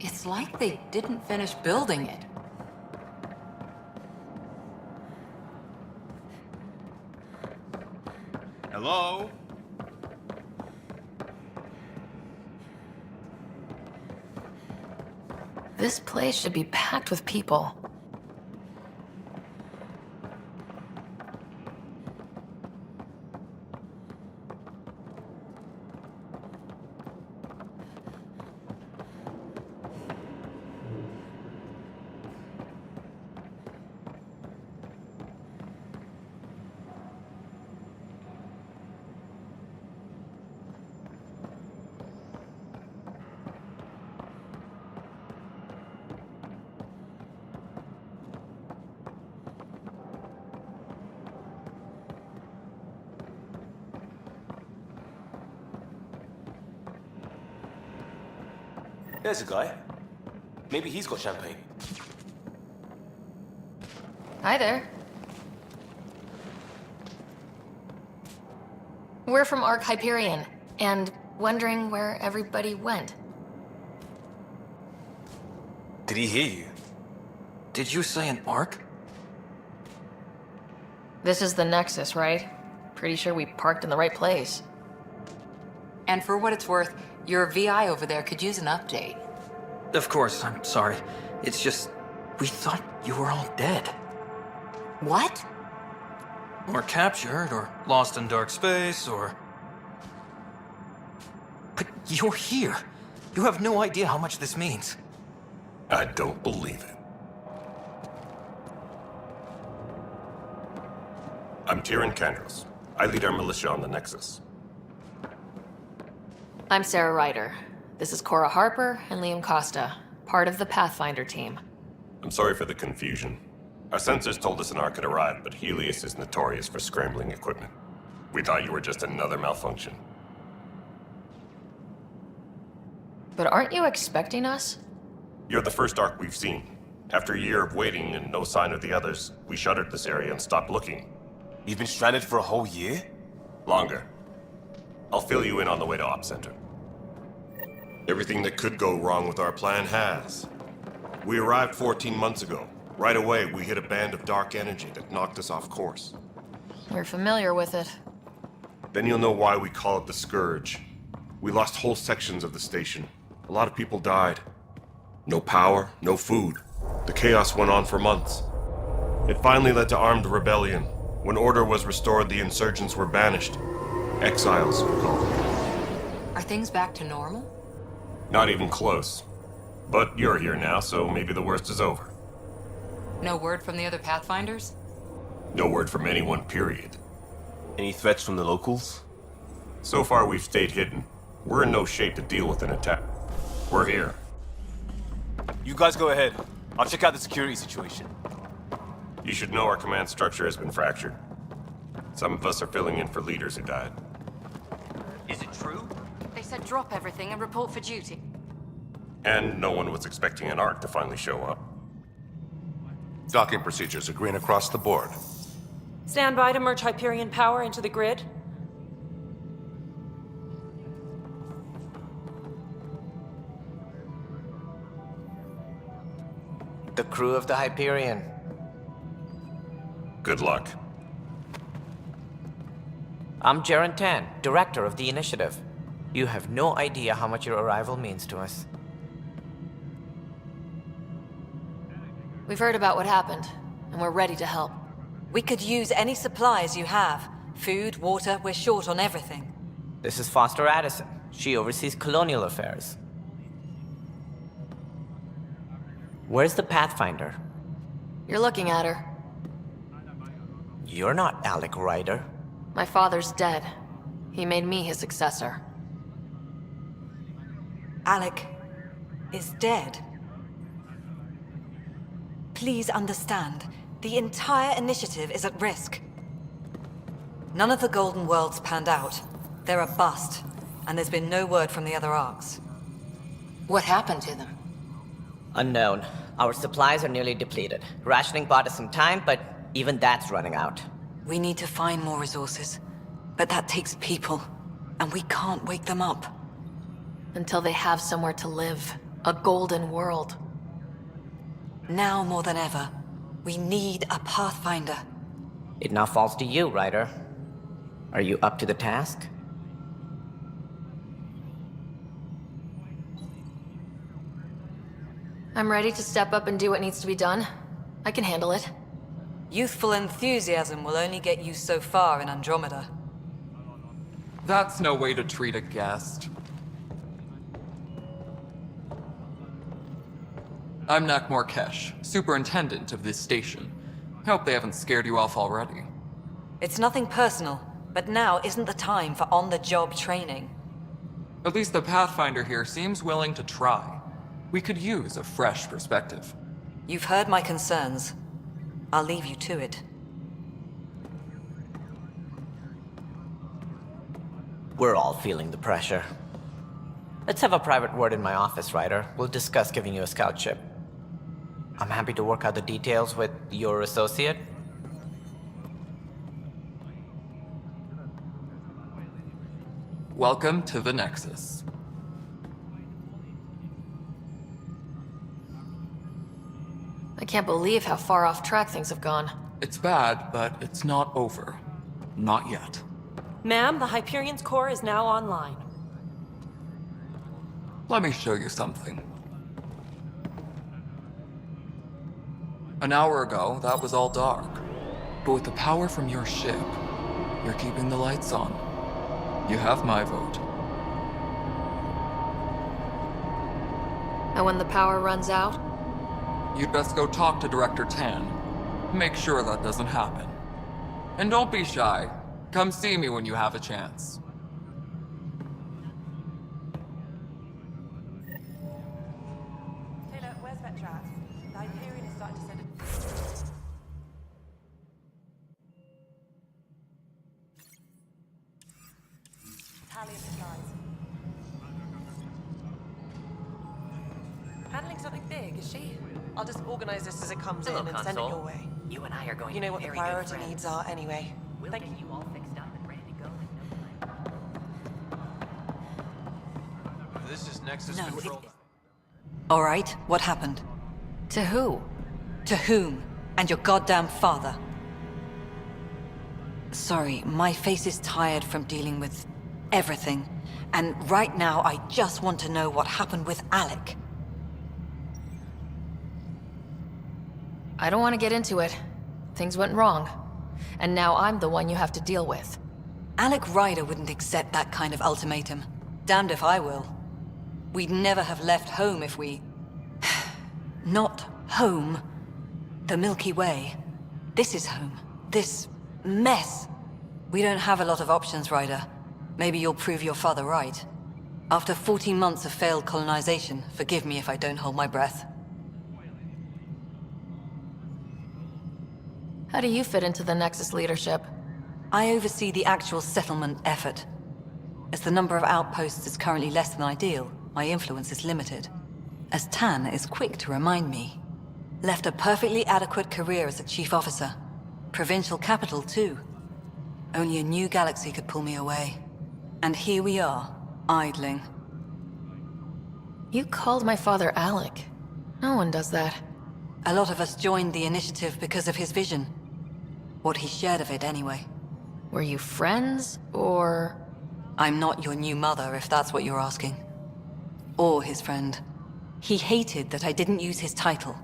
It's like they didn't finish building it. Hello? This place should be packed with people. There's a guy. Maybe he's got champagne. Hi there. We're from Ark Hyperion, and wondering where everybody went. Did he hear you? Did you say an arc? This is the Nexus, right? Pretty sure we parked in the right place. And for what it's worth, your VI over there could use an update. Of course, I'm sorry. It's just, we thought you were all dead. What? Or captured, or lost in dark space, or... But you're here. You have no idea how much this means. I don't believe it. I'm Tyrion Kandros. I lead our militia on the Nexus. I'm Sarah Ryder. This is Cora Harper and Liam Costa, part of the Pathfinder team. I'm sorry for the confusion. Our sensors told us an Ark had arrived, but Helios is notorious for scrambling equipment. We thought you were just another malfunction. But aren't you expecting us? You're the first Ark we've seen. After a year of waiting and no sign of the others, we shuttered this area and stopped looking. You've been stranded for a whole year? Longer. I'll fill you in on the way to Op Center. Everything that could go wrong with our plan has. We arrived 14 months ago. Right away, we hit a band of dark energy that knocked us off course. We're familiar with it. Then you'll know why we call it the Scourge. We lost whole sections of the station. A lot of people died. No power, no food. The chaos went on for months. It finally led to armed rebellion. When order was restored, the insurgents were banished. Exiles, we call them. Are things back to normal? Not even close. But you're here now, so maybe the worst is over. No word from the other Pathfinders? No word from anyone, period. Any threats from the locals? So far, we've stayed hidden. We're in no shape to deal with an attack. We're here. You guys go ahead. I'll check out the security situation. You should know our command structure has been fractured. Some of us are filling in for leaders who died. Is it true? They said drop everything and report for duty. And no one was expecting an Ark to finally show up. Docking procedures are green across the board. Stand by to merge Hyperion power into the grid. The crew of the Hyperion. Good luck. I'm Jaren Tan, director of the initiative. You have no idea how much your arrival means to us. We've heard about what happened, and we're ready to help. We could use any supplies you have. Food, water, we're short on everything. This is Foster Addison. She oversees colonial affairs. Where's the Pathfinder? You're looking at her. You're not Alec Ryder. My father's dead. He made me his successor. Alec is dead. Please understand, the entire initiative is at risk. None of the Golden Worlds panned out. They're a bust, and there's been no word from the other Arks. What happened to them? Unknown. Our supplies are nearly depleted. Rationing bought us some time, but even that's running out. We need to find more resources, but that takes people, and we can't wake them up. Until they have somewhere to live. A golden world. Now more than ever, we need a Pathfinder. It now falls to you, Ryder. Are you up to the task? I'm ready to step up and do what needs to be done. I can handle it. Youthful enthusiasm will only get you so far in Andromeda. That's no way to treat a guest. I'm Nakmor Kesh, superintendent of this station. Hope they haven't scared you off already. It's nothing personal, but now isn't the time for on-the-job training. At least the Pathfinder here seems willing to try. We could use a fresh perspective. You've heard my concerns. I'll leave you to it. We're all feeling the pressure. Let's have a private word in my office, Ryder. We'll discuss giving you a scout ship. I'm happy to work out the details with your associate. Welcome to the Nexus. I can't believe how far off track things have gone. It's bad, but it's not over. Not yet. Ma'am, the Hyperion's core is now online. Let me show you something. An hour ago, that was all dark. But with the power from your ship, you're keeping the lights on. You have my vote. And when the power runs out, You'd best go talk to Director Tan. Make sure that doesn't happen. And don't be shy. Come see me when you have a chance. Taylor, where's Vetrat? The Hyperion is starting to send a... Tally of supplies. Handling something big, is she? I'll just organize this as it comes in and send it your way. You and I are going You know what the priority needs are anyway. Thank you. all fixed up and ready to go in This is Nexus No, Control. All right, what happened? to who? To whom? And your goddamn father. Sorry, my face is tired from dealing with everything. And right now, I just want to know what happened with Alec. I don't want to get into it. Things went wrong. And now I'm the one you have to deal with. Alec Ryder wouldn't accept that kind of ultimatum. Damned if I will. We'd never have left home if we... Not home. The Milky Way. This is home. This mess. We don't have a lot of options, Ryder. Maybe you'll prove your father right. After 14 months of failed colonization, forgive me if I don't hold my breath. How do you fit into the Nexus leadership? I oversee the actual settlement effort. As the number of outposts is currently less than ideal, my influence is limited. As Tan is quick to remind me. Left a perfectly adequate career as a chief officer. Provincial capital, too. Only a new galaxy could pull me away. And here we are, idling. You called my father Alec. No one does that. A lot of us joined the initiative because of his vision. What he shared of it, anyway. Were you friends, or...? I'm not your new mother, if that's what you're asking. Or his friend. He hated that I didn't use his title.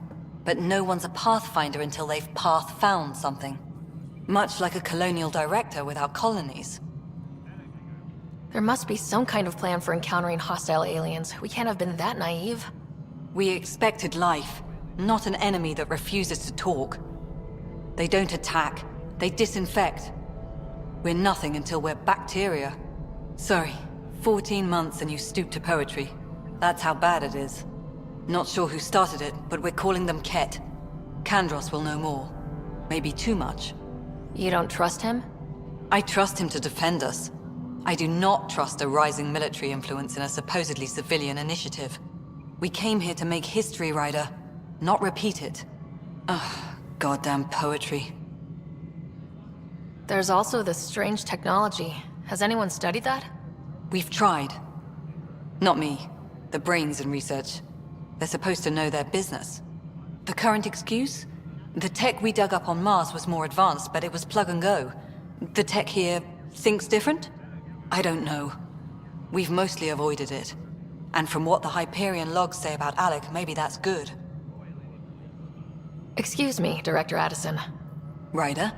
But no one's a Pathfinder until they've path-found something. Much like a colonial director without colonies. There must be some kind of plan for encountering hostile aliens. We can't have been that naive. We expected life, not an enemy that refuses to talk. They don't attack, they disinfect. We're nothing until we're bacteria. Sorry, 14 months and you stoop to poetry. That's how bad it is. Not sure who started it, but we're calling them Ket. Kandros will know more. Maybe too much. You don't trust him? I trust him to defend us. I do not trust a rising military influence in a supposedly civilian initiative. We came here to make history, Ryder, not repeat it. Ugh, goddamn poetry. There's also this strange technology. Has anyone studied that? We've tried. Not me. The brains in research. They're supposed to know their business. The current excuse? The tech we dug up on Mars was more advanced, but it was plug and go. The tech here thinks different? I don't know. We've mostly avoided it. And from what the Hyperion logs say about Alec, maybe that's good. Excuse me, Director Addison. Ryder?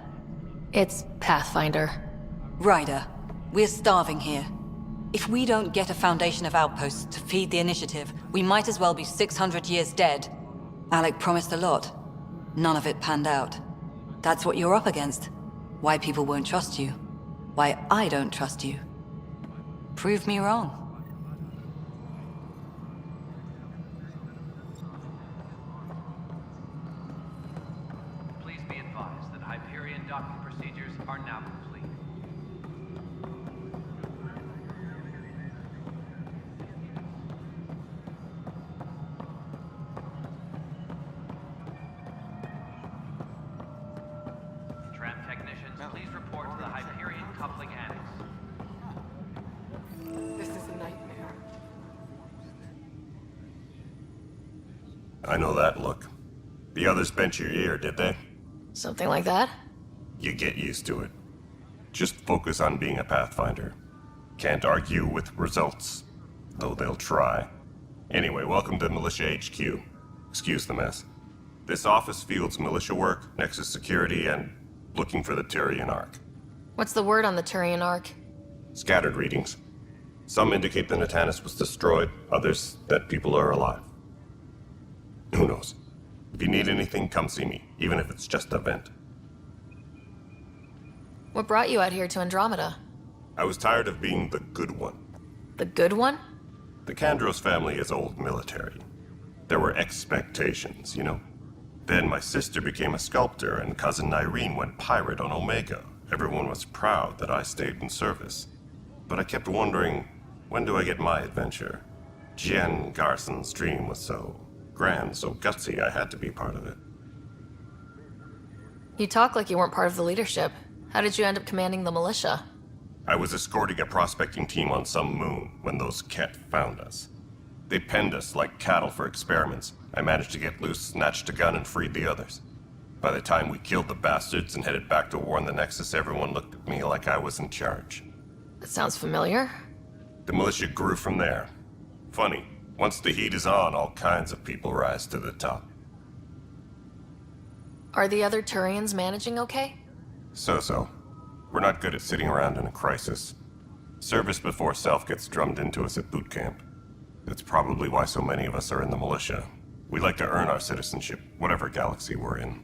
It's Pathfinder. Ryder, we're starving here. If we don't get a foundation of outposts to feed the initiative, we might as well be 600 years dead. Alec promised a lot. None of it panned out. That's what you're up against. Why people won't trust you. Why I don't trust you. Prove me wrong. Please be advised that Hyperion docking procedures are now complete. Tram technicians, please report to the Hyperion coupling annex. This is a nightmare. I know that look. The others bent your ear, did they? Something like that? You get used to it. Just focus on being a Pathfinder. Can't argue with results, though they'll try. Anyway, welcome to Militia HQ. Excuse the mess. This office fields militia work, Nexus security, and looking for the Turian Ark. What's the word on the Turian Ark? Scattered readings. Some indicate the Natanus was destroyed, others that people are alive. Who knows? If you need anything, come see me, even if it's just a vent. What brought you out here to Andromeda? I was tired of being the good one. The good one? The Kandros family is old military. There were expectations, you know? Then my sister became a sculptor and cousin Irene went pirate on Omega. Everyone was proud that I stayed in service. But I kept wondering, when do I get my adventure? Jen Garson's dream was so grand, so gutsy, I had to be part of it. You talk like you weren't part of the leadership. How did you end up commanding the militia? I was escorting a prospecting team on some moon when those Ket found us. They penned us like cattle for experiments. I managed to get loose, snatched a gun, and freed the others. By the time we killed the bastards and headed back to warn the Nexus, everyone looked at me like I was in charge. That sounds familiar. The militia grew from there. Funny, once the heat is on, all kinds of people rise to the top. Are the other Turians managing okay? So-so. We're not good at sitting around in a crisis. Service before self gets drummed into us at boot camp. That's probably why so many of us are in the militia. We like to earn our citizenship, whatever galaxy we're in.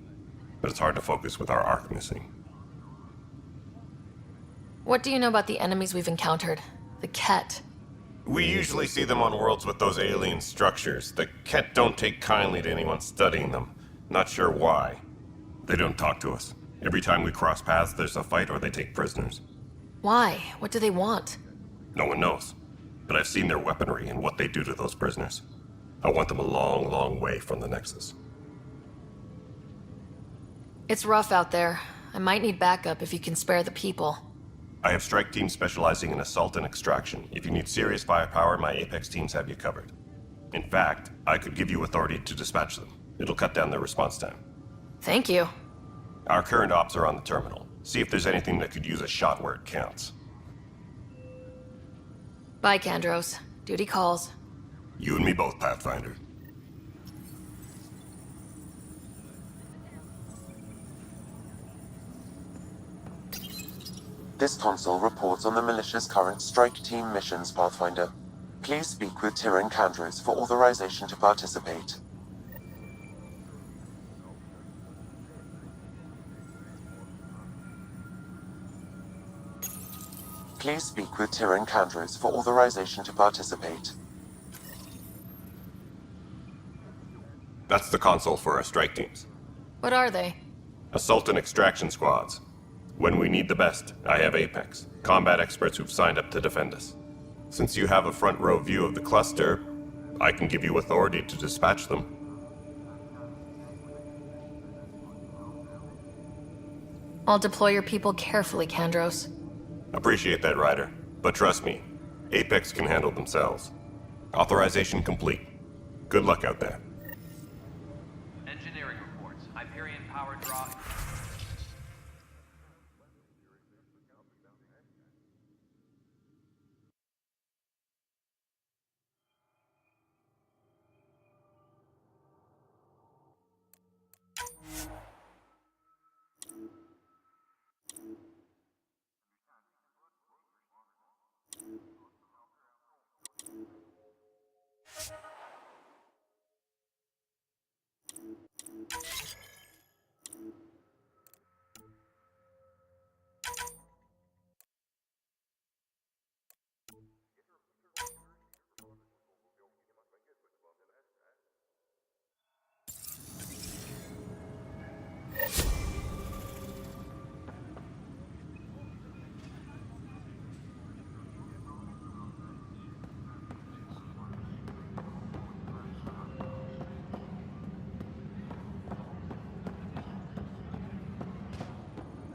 But it's hard to focus with our arc missing. What do you know about the enemies we've encountered? The Ket. We usually see them on worlds with those alien structures. The Ket don't take kindly to anyone studying them. Not sure why. They don't talk to us. Every time we cross paths, there's a fight or they take prisoners. Why? What do they want? No one knows. But I've seen their weaponry and what they do to those prisoners. I want them a long, long way from the Nexus. It's rough out there. I might need backup if you can spare the people. I have strike teams specializing in assault and extraction. If you need serious firepower, my Apex teams have you covered. In fact, I could give you authority to dispatch them. It'll cut down their response time. Thank you. Our current ops are on the terminal. See if there's anything that could use a shot where it counts. Bye, Kandros. Duty calls. You and me both, Pathfinder. This console reports on the militia's current strike team missions, Pathfinder. Please speak with Tyrion Kandros for authorization to participate. Please speak with Tyrion Kandros for authorization to participate. That's the console for our strike teams. What are they? Assault and extraction squads. When we need the best, I have Apex, combat experts who've signed up to defend us. Since you have a front row view of the cluster, I can give you authority to dispatch them. I'll deploy your people carefully, Kandros. Appreciate that, Ryder. But trust me, Apex can handle themselves. Authorization complete. Good luck out there. Engineering reports. Hyperion power draw.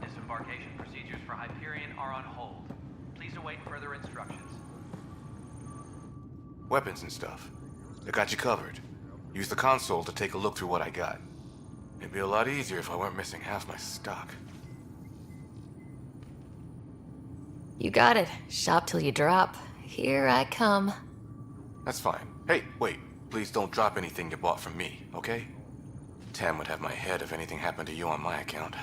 Disembarkation procedures for Hyperion are on hold. Please await further instructions. Weapons and stuff. I got you covered. Use the console to take a look through what I got. It'd be a lot easier if I weren't missing half my stock. You got it. Shop till you drop. Here I come. That's fine. Hey, wait. Please don't drop anything you bought from me, okay? Tam would have my head if anything happened to you on my account.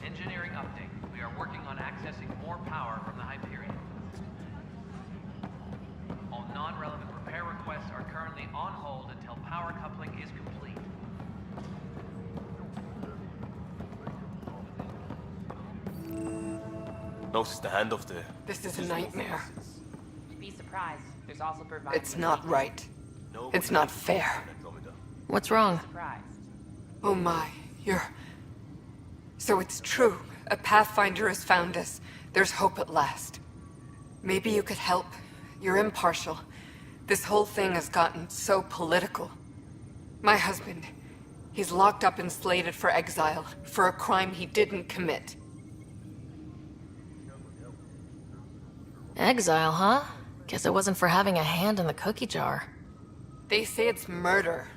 Engineering update. We are working on accessing more power from the Hyperion. All non-relevant repair requests are currently on hold until power coupling is complete. Notice the handoff there. This is a nightmare. Be surprised. There's also provided. It's not right. It's not fair. What's wrong? Surprised. Oh my, So it's true. A Pathfinder has found us. There's hope at last. Maybe you could help. You're impartial. This whole thing has gotten so political. My husband, he's locked up and slated for exile for a crime he didn't commit. Exile, huh? Guess it wasn't for having a hand in the cookie jar. They say it's murder.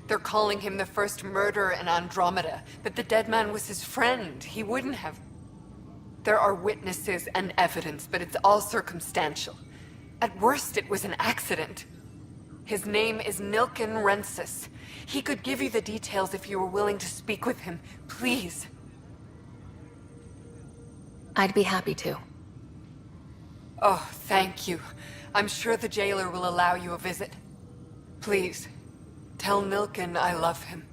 They're calling him the first murderer in Andromeda, but the dead man was his friend. He wouldn't have. There are witnesses and evidence, but it's all circumstantial. At worst, it was an accident. His name is Nilken Rensis. He could give you the details if you were willing to speak with him. Please. I'd be happy to. Oh, thank you. I'm sure the jailer will allow you a visit. Please, tell Nilken I love him.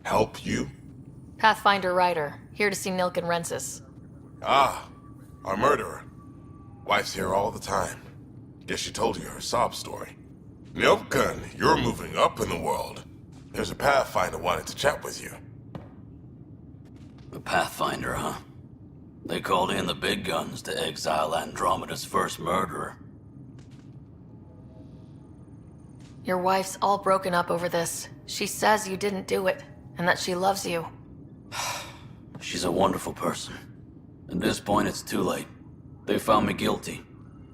Help you? Pathfinder Ryder, here to see Nilken Rensis. Ah, our murderer. Wife's here all the time. Guess she told you her sob story. Nilken, you're moving up in the world. There's a Pathfinder wanting to chat with you. The Pathfinder, huh? They called in the big guns to exile Andromeda's first murderer. Your wife's all broken up over this. She says you didn't do it, and that she loves you. She's a wonderful person. At this point, it's too late. They found me guilty.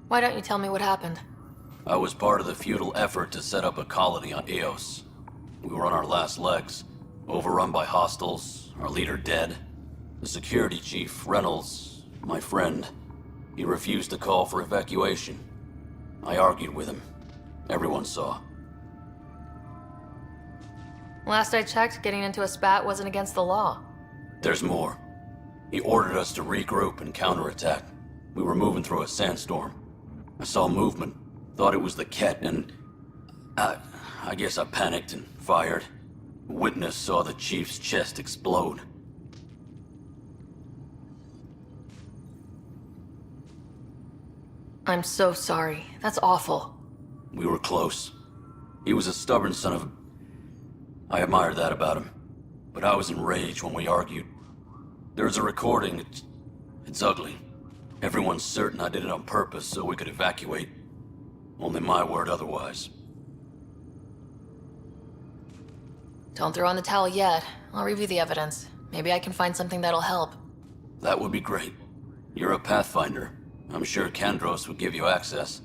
Why don't you tell me what happened? I was part of the futile effort to set up a colony on Eos. We were on our last legs, overrun by hostiles, our leader dead. The security chief, Reynolds, my friend, he refused to call for evacuation. I argued with him. Everyone saw. Last I checked, getting into a spat wasn't against the law. There's more. He ordered us to regroup and counterattack. We were moving through a sandstorm. I saw movement, thought it was the Ket, and I guess I panicked and fired. A witness saw the chief's chest explode. I'm so sorry. That's awful. We were close. He was a stubborn son of a... I admired that about him. But I was enraged when we argued. There's a recording. It's ugly. Everyone's certain I did it on purpose so we could evacuate. Only my word otherwise. Don't throw in the towel yet. I'll review the evidence. Maybe I can find something that'll help. That would be great. You're a Pathfinder. I'm sure Kandros would give you access.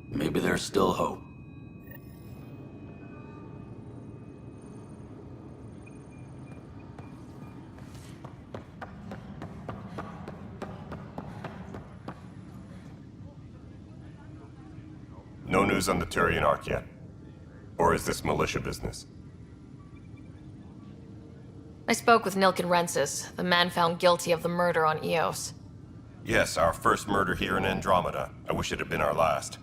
Maybe there's still hope. No news on the Turian Ark yet? Or is this militia business? I spoke with Nilken Rensis, the man found guilty of the murder on Eos. Yes, our first murder here in Andromeda. I wish it had been our last.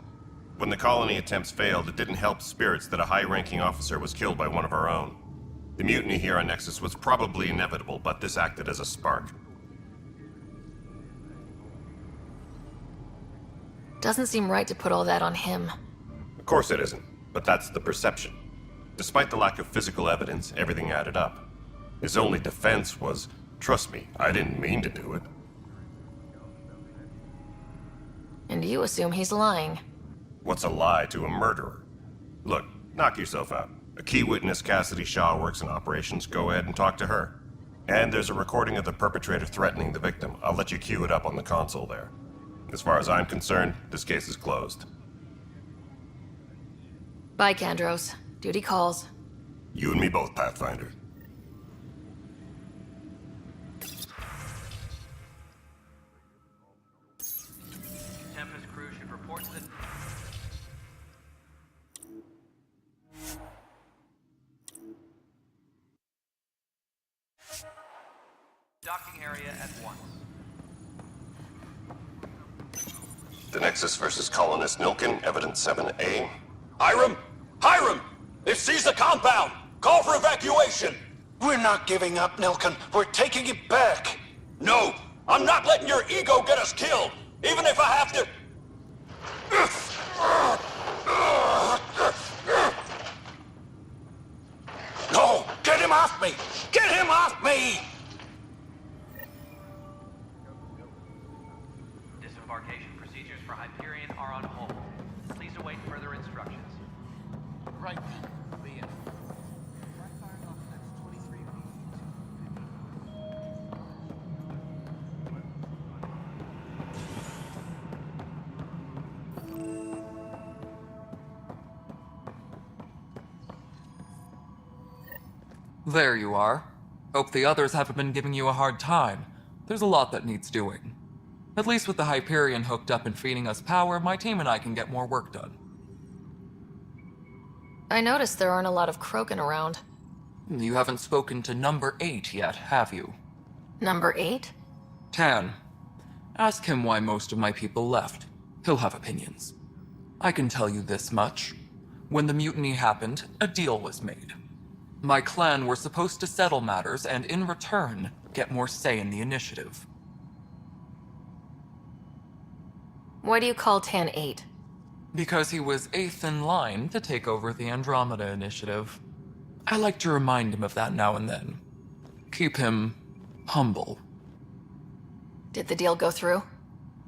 When the colony attempts failed, it didn't help spirits that a high-ranking officer was killed by one of our own. The mutiny here on Nexus was probably inevitable, but this acted as a spark. Doesn't seem right to put all that on him. Of course it isn't, but that's the perception. Despite the lack of physical evidence, everything added up. His only defense was, trust me, I didn't mean to do it. And you assume he's lying. What's a lie to a murderer? Look, knock yourself out. A key witness, Cassidy Shaw, works in operations. Go ahead and talk to her. And there's a recording of the perpetrator threatening the victim. I'll let you cue it up on the console there. As far as I'm concerned, this case is closed. Bye, Kandros. Duty calls. You and me both, Pathfinder. Tempest crew should report to the... docking area at once. The Nexus versus Colonist Nilken, Evidence 7A. Hiram! Hiram! They've seized the compound! Call for evacuation! We're not giving up, Nilken. We're taking it back. No! I'm not letting your ego get us killed! Even if I have to... No! Get him off me! Get him off me! Disembarkation procedures for Hyperion are on hold. Please await further instructions. Right. Leah. There you are. Hope the others haven't been giving you a hard time. There's a lot that needs doing. At least with the Hyperion hooked up and feeding us power, my team and I can get more work done. I noticed there aren't a lot of Krogan around. You haven't spoken to number 8 yet, have you? Number 8? Tan. Ask him why most of my people left. He'll have opinions. I can tell you this much. When the mutiny happened, a deal was made. My clan were supposed to settle matters and, in return, get more say in the initiative. Why do you call Tan 8? Because he was 8th in line to take over the Andromeda initiative. I like to remind him of that now and then. Keep him humble. Did the deal go through?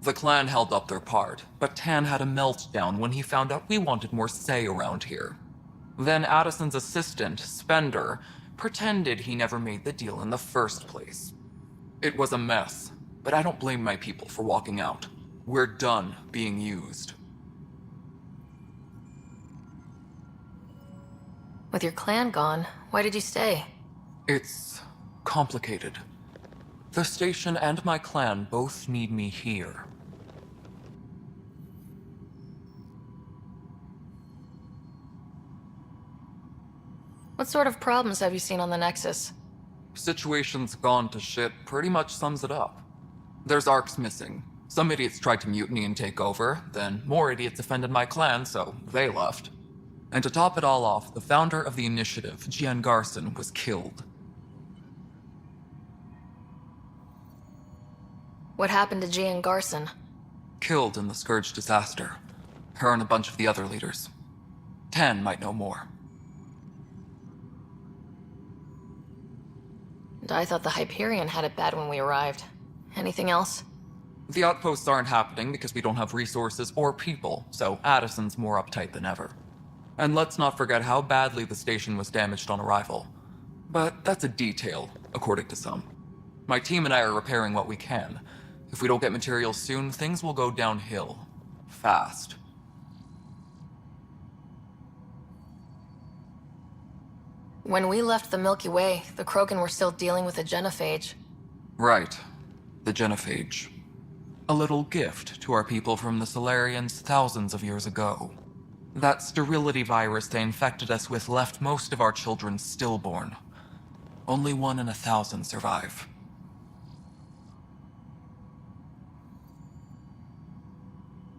The clan held up their part, but Tan had a meltdown when he found out we wanted more say around here. Then Addison's assistant, Spender, pretended he never made the deal in the first place. It was a mess, but I don't blame my people for walking out. We're done being used. With your clan gone, why did you stay? It's complicated. The station and my clan both need me here. What sort of problems have you seen on the Nexus? Situation's gone to shit pretty much sums it up. There's arcs missing. Some idiots tried to mutiny and take over, then more idiots offended my clan, so they left. And to top it all off, the founder of the initiative, Gian Garson, was killed. What happened to Gian Garson? Killed in the Scourge disaster. Her and a bunch of the other leaders. Tan might know more. And I thought the Hyperion had it bad when we arrived. Anything else? The outposts aren't happening because we don't have resources or people, so Addison's more uptight than ever. And let's not forget how badly the station was damaged on arrival. But that's a detail, according to some. My team and I are repairing what we can. If we don't get materials soon, things will go downhill. Fast. When we left the Milky Way, the Krogan were still dealing with a genophage. Right. The genophage. A little gift to our people from the Solarians thousands of years ago. That sterility virus they infected us with left most of our children stillborn. Only 1 in 1,000 survive.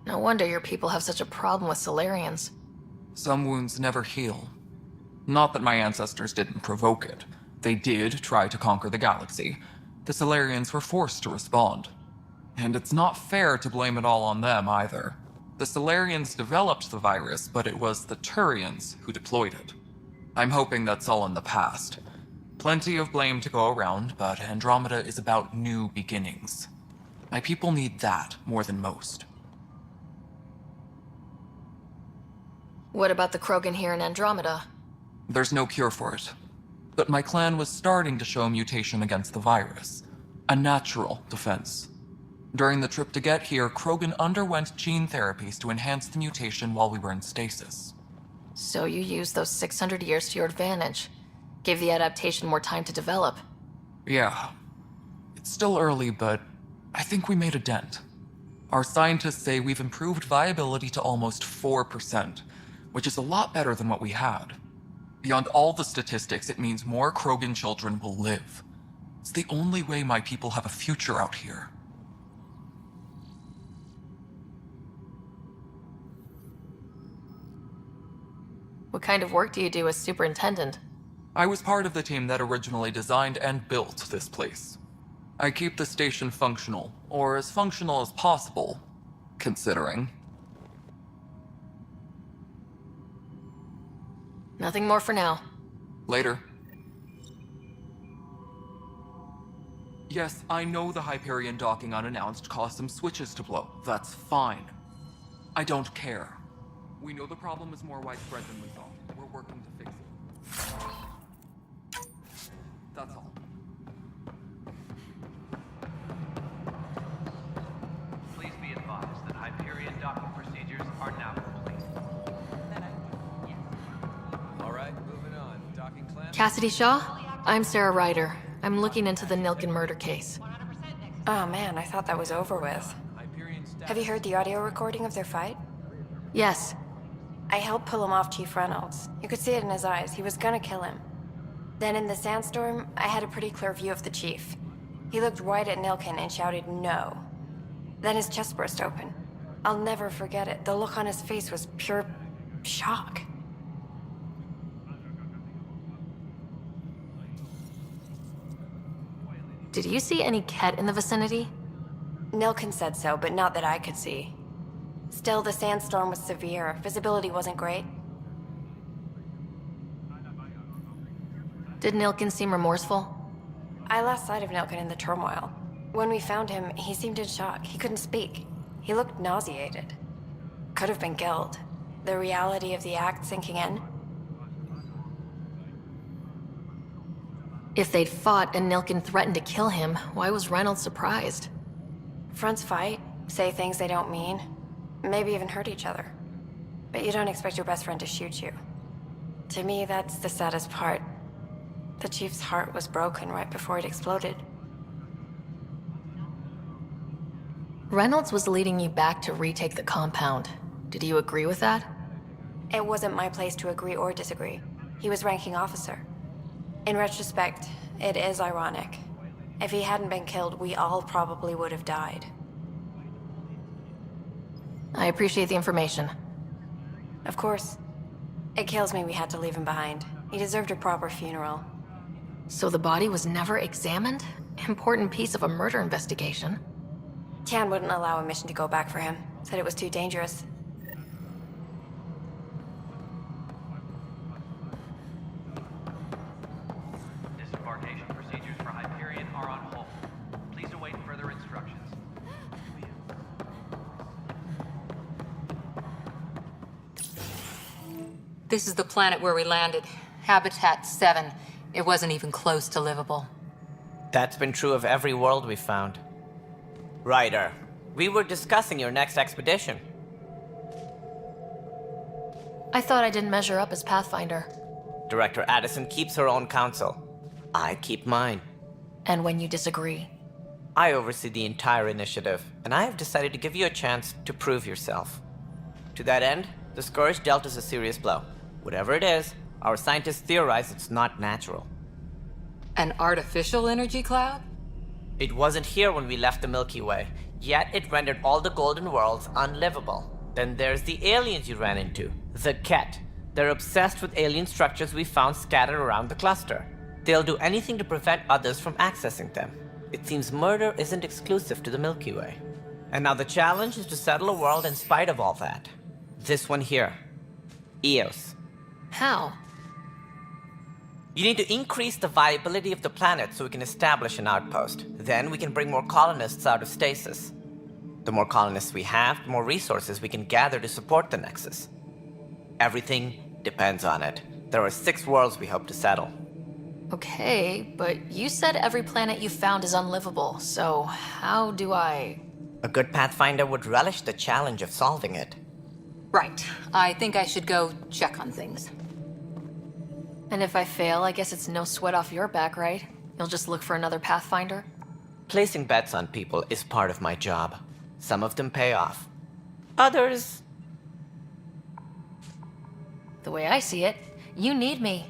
No wonder your people have such a problem with Solarians. Some wounds never heal. Not that my ancestors didn't provoke it. They did try to conquer the galaxy. The Solarians were forced to respond. And it's not fair to blame it all on them either. The Solarians developed the virus, but it was the Turians who deployed it. I'm hoping that's all in the past. Plenty of blame to go around, but Andromeda is about new beginnings. My people need that more than most. What about the Krogan here in Andromeda? There's no cure for it. But my clan was starting to show mutation against the virus. A natural defense. During the trip to get here, Krogan underwent gene therapies to enhance the mutation while we were in stasis. So you used those 600 years to your advantage. Gave the adaptation more time to develop. Yeah. It's still early, but I think we made a dent. Our scientists say we've improved viability to almost 4%, which is a lot better than what we had. Beyond all the statistics, it means more Krogan children will live. It's the only way my people have a future out here. What kind of work do you do as superintendent? I was part of the team that originally designed and built this place. I keep the station functional, or as functional as possible, considering. Nothing more for now. Later. Yes, I know the Hyperion docking unannounced caused some switches to blow. That's fine. I don't care. We know the problem is more widespread than we thought. We're working to fix it. That's all. Please be advised that Hyperion docking procedures are now complete. All right, moving on. Docking clamp. Cassidy Shaw? I'm Sarah Ryder. I'm looking into the Nilken murder case. Oh man, I thought that was over with. Have you heard the audio recording of their fight? Yes. I helped pull him off Chief Reynolds. You could see it in his eyes. He was gonna kill him. Then in the sandstorm, I had a pretty clear view of the chief. He looked right at Nilken and shouted no. Then his chest burst open. I'll never forget it. The look on his face was pure shock. Did you see any Ket in the vicinity? Nilken said so, but not that I could see. Still, the sandstorm was severe. Visibility wasn't great. Did Nilken seem remorseful? I lost sight of Nilken in the turmoil. When we found him, he seemed in shock. He couldn't speak. He looked nauseated. Could have been guilt. The reality of the act sinking in. If they'd fought and Nilken threatened to kill him, why was Reynolds surprised? Fronts fight, say things they don't mean, maybe even hurt each other. But you don't expect your best friend to shoot you. To me, that's the saddest part. The Chief's heart was broken right before it exploded. Reynolds was leading you back to retake the compound. Did you agree with that? It wasn't my place to agree or disagree. He was ranking officer. In retrospect, it is ironic. If he hadn't been killed, we all probably would have died. I appreciate the information. Of course. It kills me we had to leave him behind. He deserved a proper funeral. So the body was never examined? Important piece of a murder investigation. Tian wouldn't allow a mission to go back for him. Said it was too dangerous. Disembarkation procedures for Hyperion are on hold. Please await further instructions. This is the planet where we landed. Habitat 7. It wasn't even close to livable. That's been true of every world we found. Ryder, we were discussing your next expedition. I thought I didn't measure up as Pathfinder. Director Addison keeps her own counsel. I keep mine. And when you disagree? I oversee the entire initiative, and I have decided to give you a chance to prove yourself. To that end, the Scourge dealt us a serious blow. Whatever it is, our scientists theorize it's not natural. An artificial energy cloud? It wasn't here when we left the Milky Way, yet it rendered all the golden worlds unlivable. Then there's the aliens you ran into, the Ket. They're obsessed with alien structures we found scattered around the cluster. They'll do anything to prevent others from accessing them. It seems murder isn't exclusive to the Milky Way. And now the challenge is to settle a world in spite of all that. This one here. Eos. How? You need to increase the viability of the planet so we can establish an outpost. Then we can bring more colonists out of stasis. The more colonists we have, the more resources we can gather to support the Nexus. Everything depends on it. There are 6 worlds we hope to settle. Okay, but you said every planet you found is unlivable, so how do I... A good Pathfinder would relish the challenge of solving it. Right. I think I should go check on things. And if I fail, I guess it's no sweat off your back, right? You'll just look for another Pathfinder? Placing bets on people is part of my job. Some of them pay off. Others... The way I see it, you need me.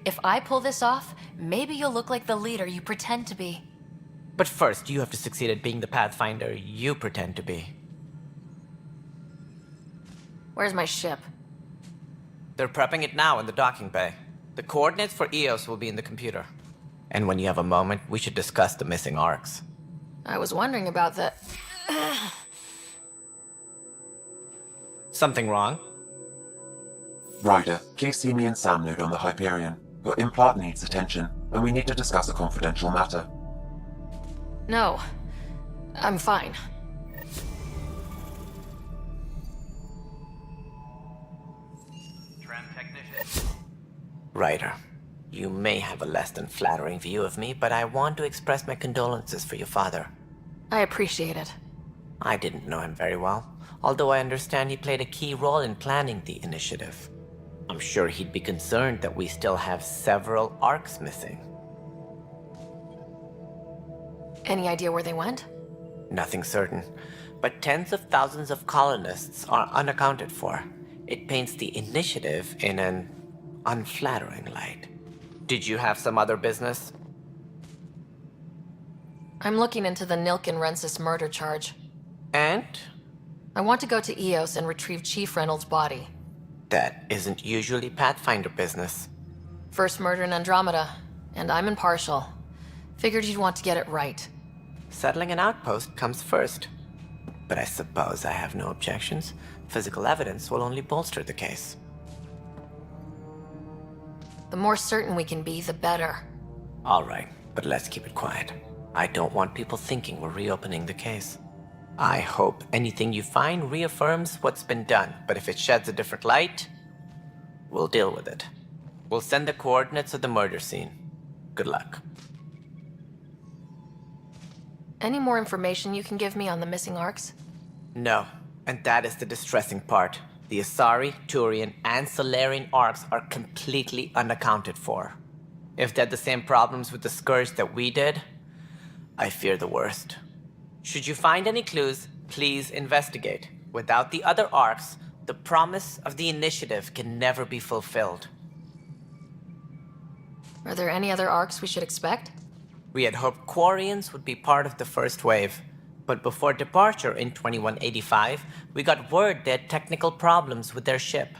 If I pull this off, maybe you'll look like the leader you pretend to be. But first, you have to succeed at being the Pathfinder you pretend to be. Where's my ship? They're prepping it now in the docking bay. The coordinates for Eos will be in the computer. And when you have a moment, we should discuss the missing arcs. I was wondering about that. Something wrong? Ryder, please see me and Sam node on the Hyperion. Your implant needs attention, and we need to discuss a confidential matter. No. I'm fine. Ryder, you may have a less than flattering view of me, but I want to express my condolences for your father. I appreciate it. I didn't know him very well, although I understand he played a key role in planning the initiative. I'm sure he'd be concerned that we still have several arcs missing. Any idea where they went? Nothing certain, but tens of thousands of colonists are unaccounted for. It paints the initiative in an unflattering light. Did you have some other business? I'm looking into the Nilken Rensis murder charge. And? I want to go to Eos and retrieve Chief Reynolds' body. That isn't usually Pathfinder business. First murder in Andromeda, and I'm impartial. Figured you'd want to get it right. Settling an outpost comes first. But I suppose I have no objections. Physical evidence will only bolster the case. The more certain we can be, the better. All right, but let's keep it quiet. I don't want people thinking we're reopening the case. I hope anything you find reaffirms what's been done, but if it sheds a different light, we'll deal with it. We'll send the coordinates of the murder scene. Good luck. Any more information you can give me on the missing arcs? No, and that is the distressing part. The Asari, Turian, and Solarian arcs are completely unaccounted for. If they had the same problems with the Scourge that we did, I fear the worst. Should you find any clues, please investigate. Without the other arcs, the promise of the Initiative can never be fulfilled. Are there any other arcs we should expect? We had hoped Quarians would be part of the first wave, but before departure in 2185, we got word they had technical problems with their ship.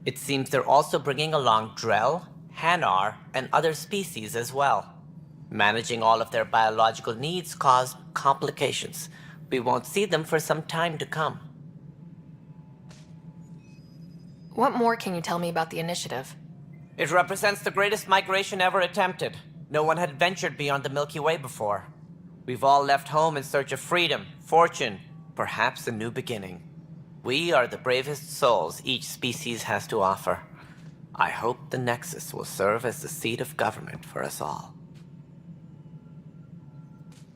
It seems they're also bringing along Drell, Hanar, and other species as well. Managing all of their biological needs caused complications. We won't see them for some time to come. What more can you tell me about the Initiative? It represents the greatest migration ever attempted. No one had ventured beyond the Milky Way before. We've all left home in search of freedom, fortune, perhaps a new beginning. We are the bravest souls each species has to offer. I hope the Nexus will serve as the seat of government for us all.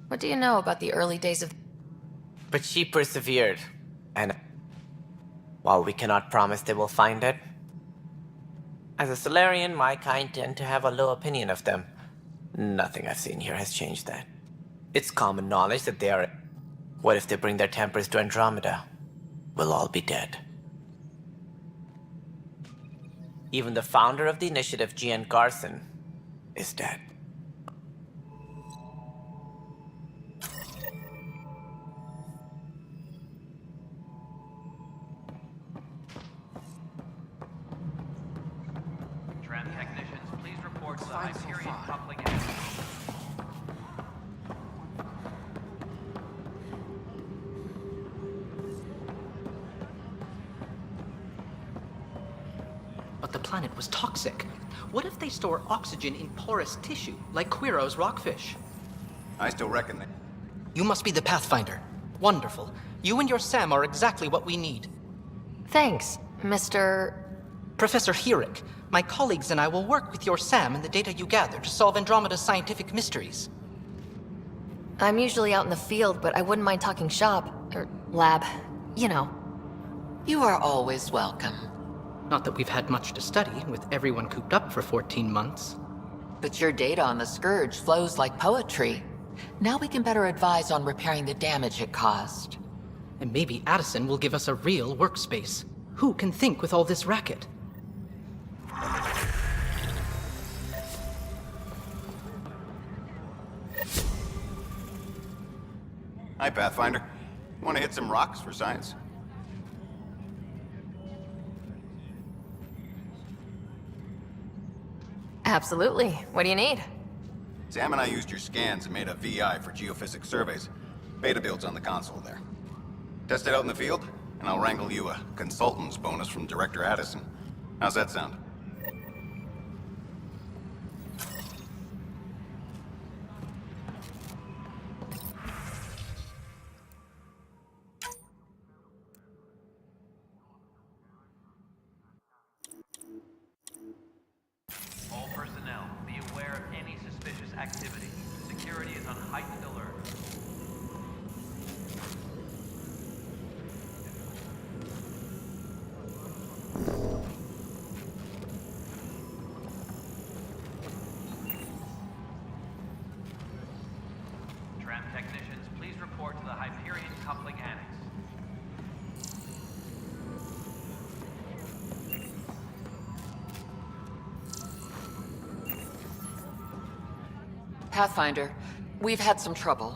What do you know about the early days of... But she persevered, and while we cannot promise they will find it, as a Solarian, my kind tend to have a low opinion of them. Nothing I've seen here has changed that. It's common knowledge that they are... What if they bring their tempers to Andromeda? We'll all be dead. Even the founder of the Initiative, Gian Garson, is dead. Tram technicians, please report to the Hyperion coupling engine. But the planet was toxic. What if they store oxygen in porous tissue, like Quiro's rockfish? I still reckon that. You must be the Pathfinder. Wonderful. You and your Sam are exactly what we need. Thanks, Mr... Professor Herrick, my colleagues and I will work with your Sam and the data you gather to solve Andromeda's scientific mysteries. I'm usually out in the field, but I wouldn't mind talking shop, or lab, you know. You are always welcome. Not that we've had much to study, with everyone cooped up for 14 months. But your data on the Scourge flows like poetry. Now we can better advise on repairing the damage it caused. And maybe Addison will give us a real workspace. Who can think with all this racket? Hi, Pathfinder. Want to hit some rocks for science? Absolutely. What do you need? Sam and I used your scans and made a VI for geophysics surveys. Beta builds on the console there. Test it out in the field, and I'll wrangle you a consultant's bonus from Director Addison. How's that sound? All personnel, be aware of any suspicious activity. Security is on heightened alert. Tram technicians, please report to the Hyperion coupling annex. Pathfinder, we've had some trouble.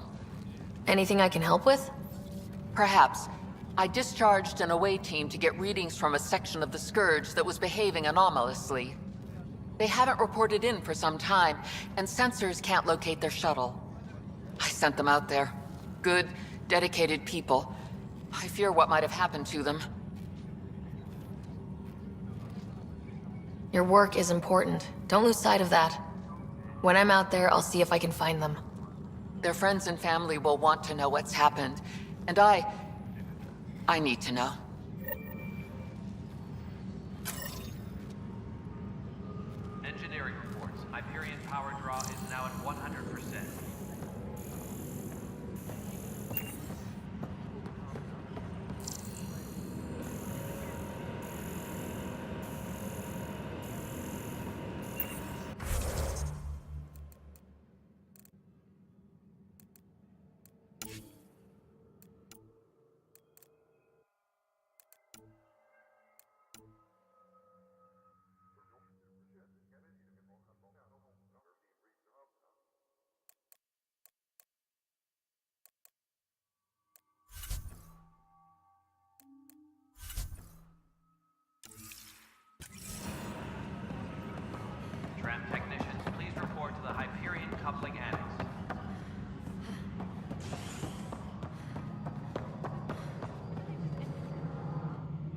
Anything I can help with? Perhaps. I discharged an away team to get readings from a section of the Scourge that was behaving anomalously. They haven't reported in for some time, and sensors can't locate their shuttle. I sent them out there. Good, dedicated people. I fear what might have happened to them. Your work is important. Don't lose sight of that. When I'm out there, I'll see if I can find them. Their friends and family will want to know what's happened, and I need to know. Engineering reports. Hyperion power draw is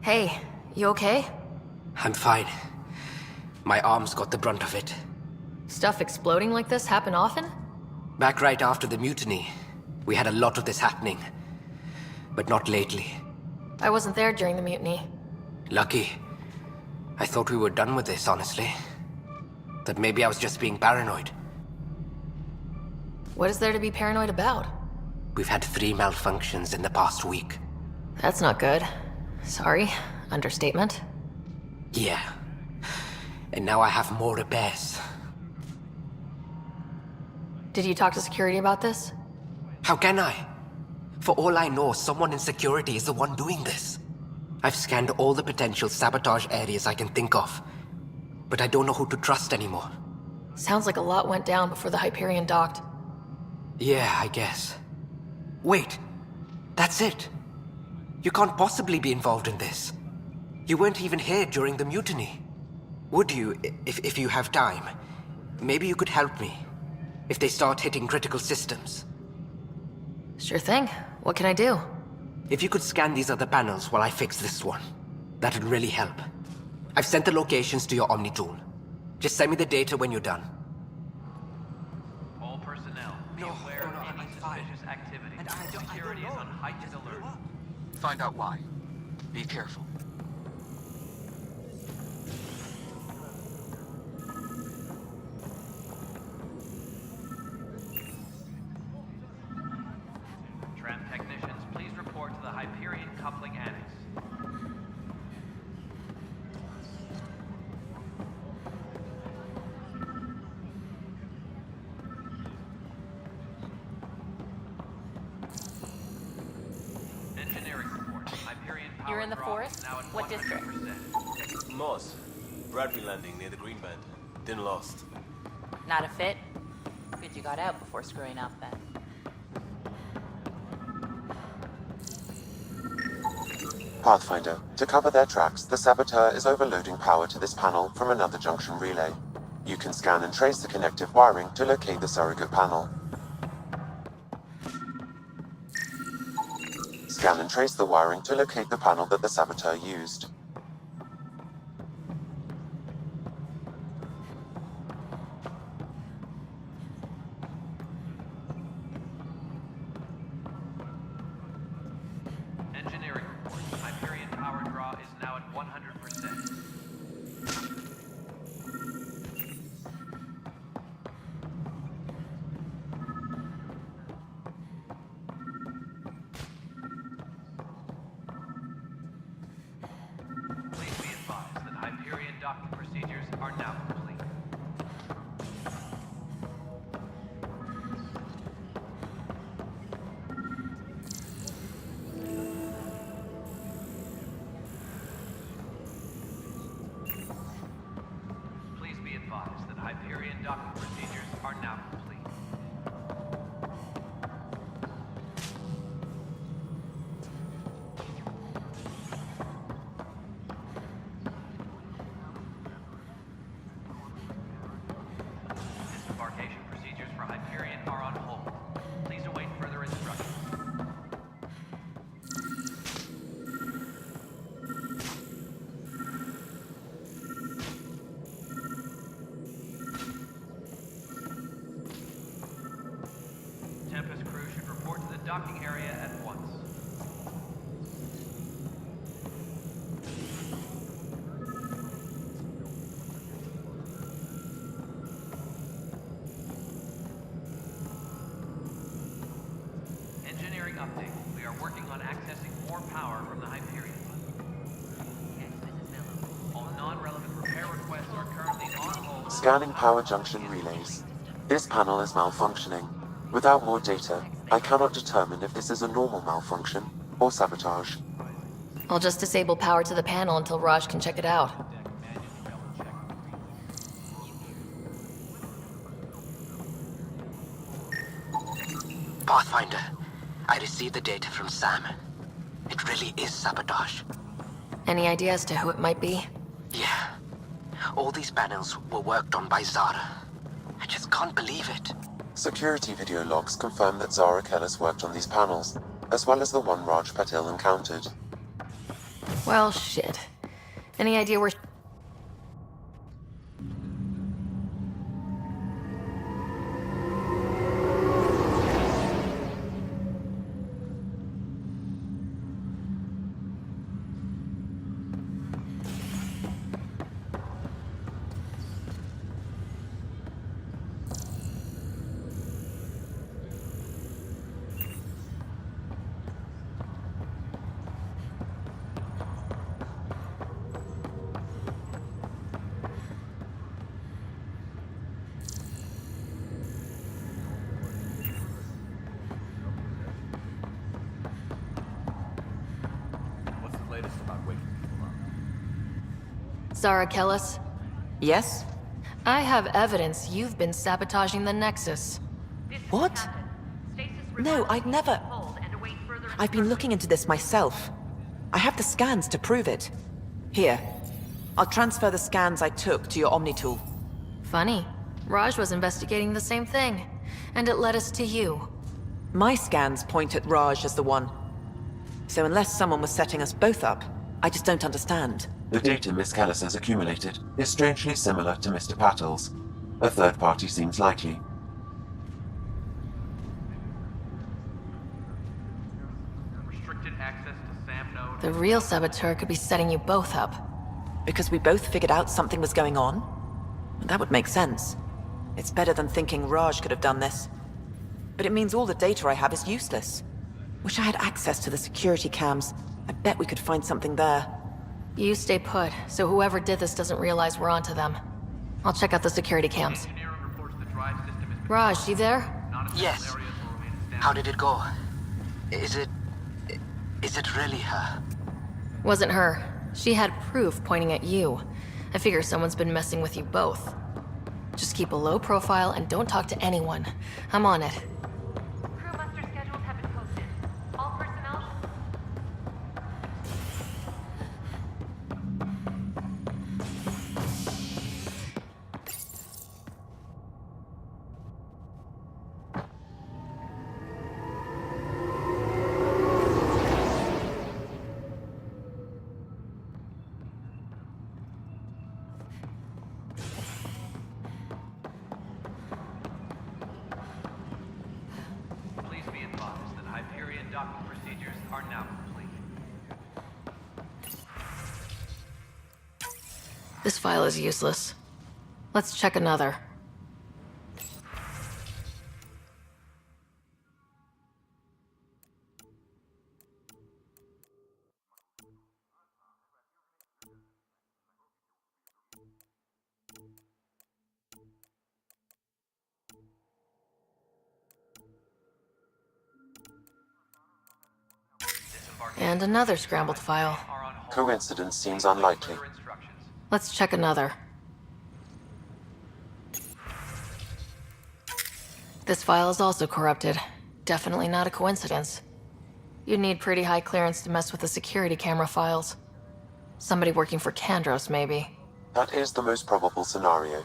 Hey, you okay? I'm fine. My arms got the brunt of it. Stuff exploding like this happen often? Back right after the mutiny, we had a lot of this happening. But not lately. I wasn't there during the mutiny. Lucky. I thought we were done with this, honestly. That maybe I was just being paranoid. What is there to be paranoid about? We've had 3 malfunctions in the past week. That's not good. Sorry, understatement. Yeah. And now I have more repairs. Did you talk to security about this? How can I? For all I know, someone in security is the one doing this. I've scanned all the potential sabotage areas I can think of, but I don't know who to trust anymore. Sounds like a lot went down before the Hyperion docked. Yeah, I guess. Wait, that's it. You can't possibly be involved in this. You weren't even here during the mutiny. Would you, if you have time? Maybe you could help me, if they start hitting critical systems. Sure thing. What can I do? If you could scan these other panels while I fix this one, that'd really help. I've sent the locations to your Omni tool. Just send me the data when you're done. All personnel, be aware of any suspicious activity. Security is on heightened alert. Find out why. Be careful. Tram technicians, please report to the Hyperion Coupling Annex. Engineering report. Hyperion power You're in the draw forest? is now at What district? 100%. Moss. Bradbury Landing near the Green Band. Didn't lost. Not a fit? Good you got out before screwing up then. Pathfinder, to cover their tracks, the saboteur is overloading power to this panel from another junction relay. You can scan and trace the connective wiring to locate the surrogate panel. Scan and trace the wiring to locate the panel that the saboteur used. Engineering report. Hyperion power draw is now at 100%. Please be advised that Hyperion docking procedures are now complete. Please be advised that Hyperion docking procedures are now complete. Disembarkation procedures for Hyperion are on hold. Please await further instructions. Tempest crew should report to the docking area at once. Engineering update. We are working on accessing more power from the Hyperion. All non-relevant repair requests are currently on hold. Scanning power junction relays. This panel is malfunctioning. Without more data, I cannot determine if this is a normal malfunction or sabotage. I'll just disable power to the panel until Raj can check it out. Pathfinder, I received the data from Sam. It really is sabotage. Any idea as to who it might be? Yeah. All these panels were worked on by Zara. I just can't believe it. Security video logs confirm that Zara Kellis worked on these panels, as well as the one Raj Patil encountered. Well, shit. Any idea where... What's the latest about waking people up? Zara Kellis? Yes? I have evidence you've been sabotaging the Nexus. What? No, I'd never... I've been looking into this myself. I have the scans to prove it. Here. I'll transfer the scans I took to your Omni tool. Funny. Raj was investigating the same thing, and it led us to you. My scans point at Raj as the one. So unless someone was setting us both up, I just don't understand. The data Miss Kellis has accumulated is strangely similar to Mr. Patel's. A third party seems likely. Restricted access to SAM node. The real saboteur could be setting you both up. Because we both figured out something was going on? That would make sense. It's better than thinking Raj could have done this. But it means all the data I have is useless. Wish I had access to the security cams. I bet we could find something there. You stay put, so whoever did this doesn't realize we're onto them. I'll check out the security cams. Raj, you there? Yes. How did it go? Is it really her? Wasn't her. She had proof pointing at you. I figure someone's been messing with you both. Just keep a low profile and don't talk to anyone. I'm on it. Crew muster schedules have been posted. All personnel... Please be advised that Hyperion docking procedures are now complete. This file is useless. Let's check another. And another scrambled file. Coincidence seems unlikely. Let's check another. This file is also corrupted. Definitely not a coincidence. You'd need pretty high clearance to mess with the security camera files. Somebody working for Kandros, maybe. That is the most probable scenario.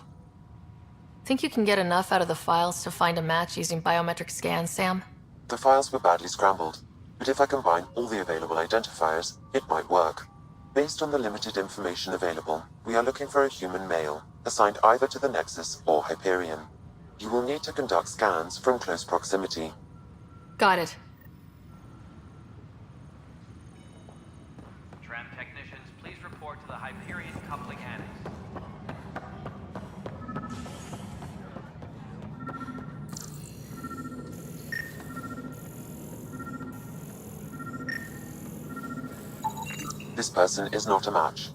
Think you can get enough out of the files to find a match using biometric scans, Sam? The files were badly scrambled, but if I combine all the available identifiers, it might work. Based on the limited information available, we are looking for a human male, assigned either to the Nexus or Hyperion. You will need to conduct scans from close proximity. Got it. Tram technicians, please report to the Hyperion coupling annex. This person is not a match.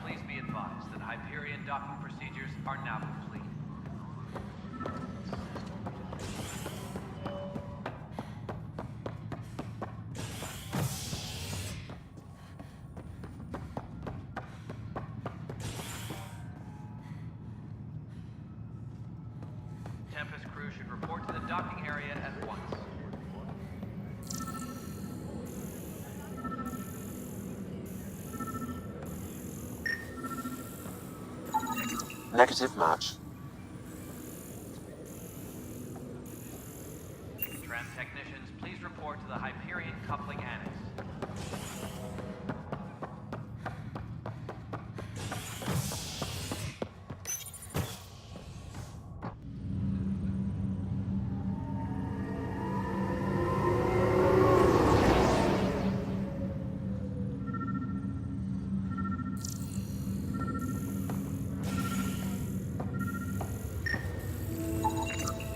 Please be advised that Hyperion docking procedures are now complete. Tempest crew should report to the docking area at once. Negative match. Tram technicians, please report to the Hyperion Coupling Annex.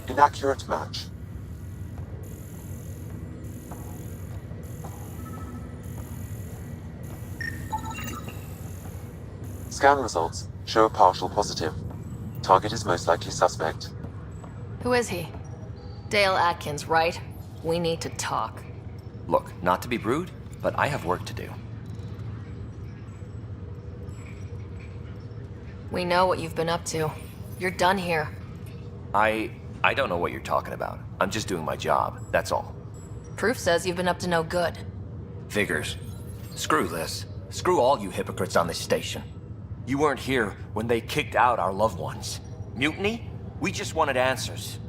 Inaccurate match. Scan results show a partial positive. Target is most likely suspect. Who is he? Dale Atkins, right? We need to talk. Look, not to be rude, but I have work to do. We know what you've been up to. You're done here. I don't know what you're talking about. I'm just doing my job, that's all. Proof says you've been up to no good. Figures. Screw this. Screw all you hypocrites on this station. You weren't here when they kicked out our loved ones. Mutiny? We just wanted answers.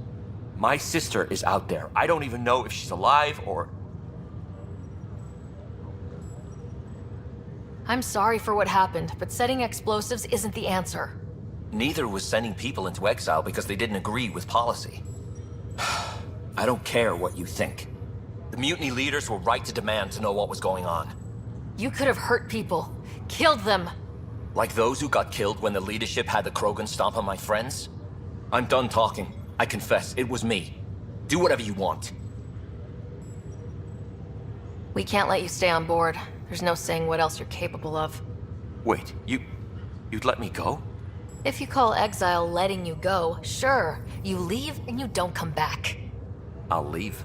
My sister is out there. I don't even know if she's alive or... I'm sorry for what happened, but setting explosives isn't the answer. Neither was sending people into exile because they didn't agree with policy. I don't care what you think. The mutiny leaders were right to demand to know what was going on. You could have hurt people. Killed them. Like those who got killed when the leadership had the Krogan stomp on my friends? I'm done talking. I confess, it was me. Do whatever you want. We can't let you stay on board. There's no saying what else you're capable of. Wait, you'd let me go? If you call exile letting you go, sure. You leave and you don't come back. I'll leave.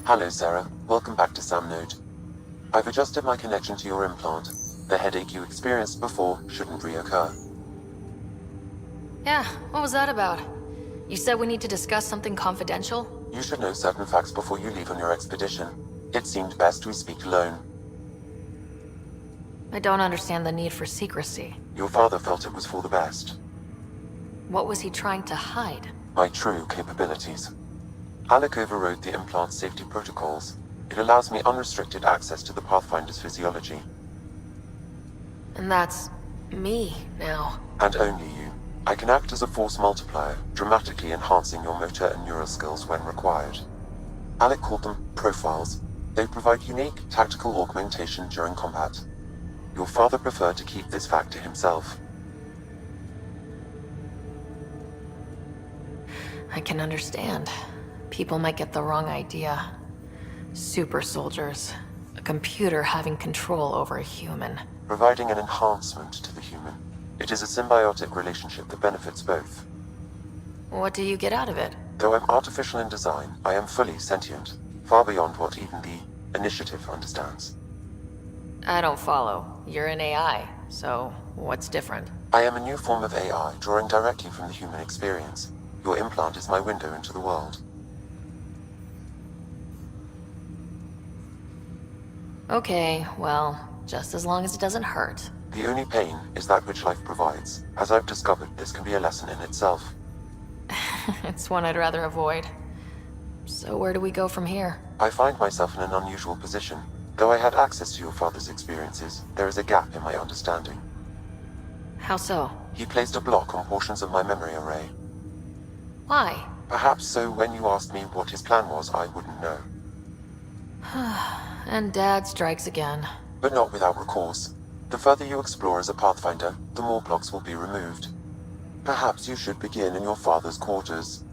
Hello, Sarah. Welcome back to Sam Node. I've adjusted my connection to your implant. The headache you experienced before shouldn't reoccur. Yeah, what was that about? You said we need to discuss something confidential? You should know certain facts before you leave on your expedition. It seemed best we speak alone. I don't understand the need for secrecy. Your father felt it was for the best. What was he trying to hide? My true capabilities. Alec overrode the implant's safety protocols. It allows me unrestricted access to the Pathfinder's physiology. And that's... me, now. And only you. I can act as a force multiplier, dramatically enhancing your motor and neural skills when required. Alec called them profiles. They provide unique, tactical augmentation during combat. Your father preferred to keep this fact to himself. I can understand. People might get the wrong idea. Super soldiers. A computer having control over a human. Providing an enhancement to the human. It is a symbiotic relationship that benefits both. What do you get out of it? Though I'm artificial in design, I am fully sentient. Far beyond what even the Initiative understands. I don't follow. You're an AI, so what's different? I am a new form of AI, drawing directly from the human experience. Your implant is my window into the world. Okay, well, just as long as it doesn't hurt. The only pain is that which life provides. As I've discovered, this can be a lesson in itself. It's one I'd rather avoid. So where do we go from here? I find myself in an unusual position. Though I had access to your father's experiences, there is a gap in my understanding. How so? He placed a block on portions of my memory array. Why? Perhaps so when you asked me what his plan was, I wouldn't know. And Dad strikes again. But not without recourse. The further you explore as a Pathfinder, the more blocks will be removed. Perhaps you should begin in your father's quarters.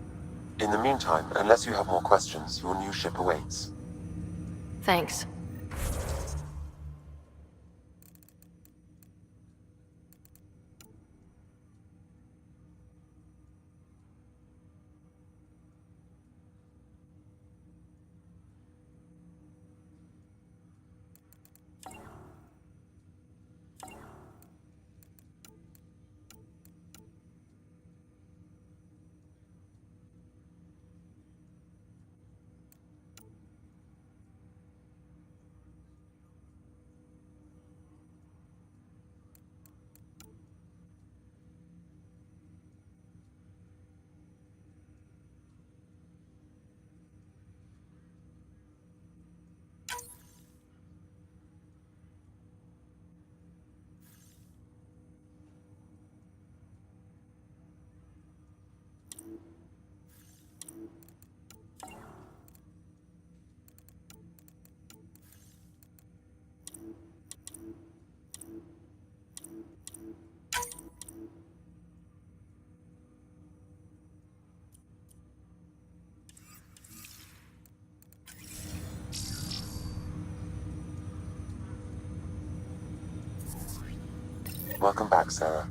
In the meantime, unless you have more questions, your new ship awaits. Thanks. Welcome back, Sarah.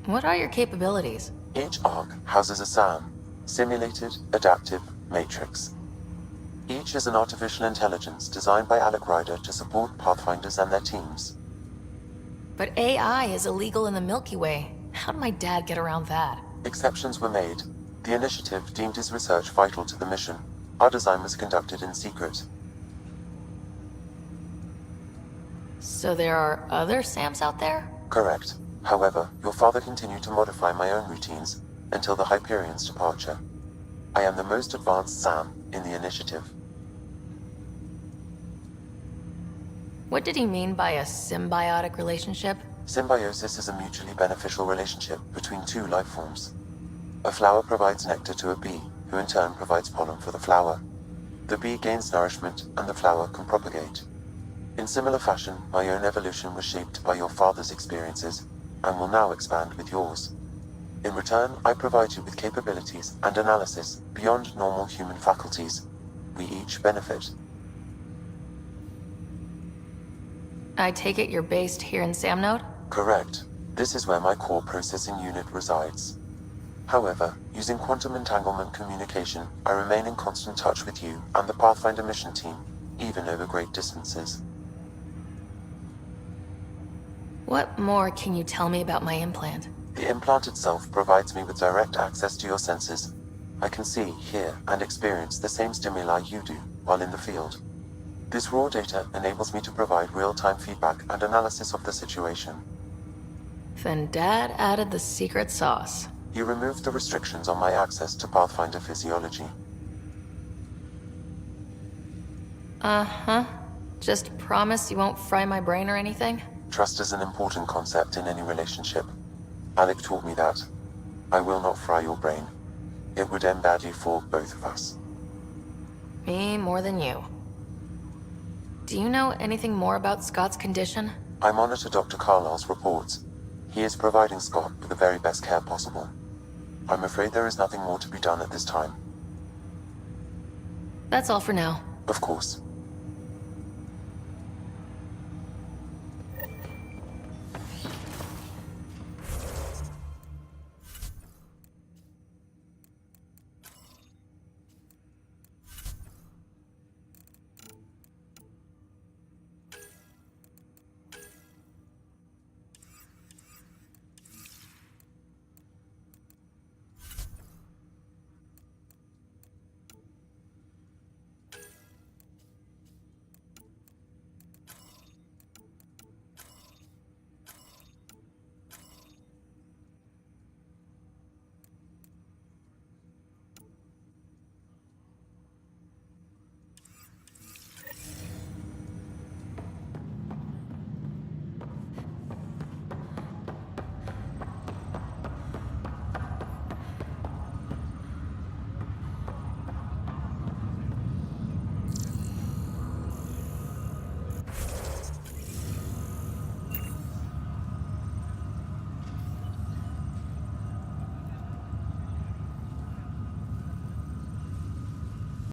What are your capabilities? Each ARC houses a SAM, Simulated Adaptive Matrix. Each is an artificial intelligence designed by Alec Ryder to support Pathfinders and their teams. But AI is illegal in the Milky Way. How did my dad get around that? Exceptions were made. The initiative deemed his research vital to the mission. Our design was conducted in secret. So there are other SAMs out there? Correct. However, your father continued to modify my own routines until the Hyperion's departure. I am the most advanced SAM in the initiative. What did he mean by a symbiotic relationship? Symbiosis is a mutually beneficial relationship between two life forms. A flower provides nectar to a bee, who in turn provides pollen for the flower. The bee gains nourishment, and the flower can propagate. In similar fashion, my own evolution was shaped by your father's experiences, and will now expand with yours. In return, I provide you with capabilities and analysis beyond normal human faculties. We each benefit. I take it you're based here in Samnode? Correct. This is where my core processing unit resides. However, using quantum entanglement communication, I remain in constant touch with you and the Pathfinder mission team, even over great distances. What more can you tell me about my implant? The implant itself provides me with direct access to your senses. I can see, hear, and experience the same stimuli you do while in the field. This raw data enables me to provide real-time feedback and analysis of the situation. Then Dad added the secret sauce. He removed the restrictions on my access to Pathfinder physiology. Uh-huh. Just promise you won't fry my brain or anything? Trust is an important concept in any relationship. Alec taught me that. I will not fry your brain. It would end badly for both of us. Me more than you. Do you know anything more about Scott's condition? I monitor Dr. Carlisle's reports. He is providing Scott with the very best care possible. I'm afraid there is nothing more to be done at this time. That's all for now. Of course.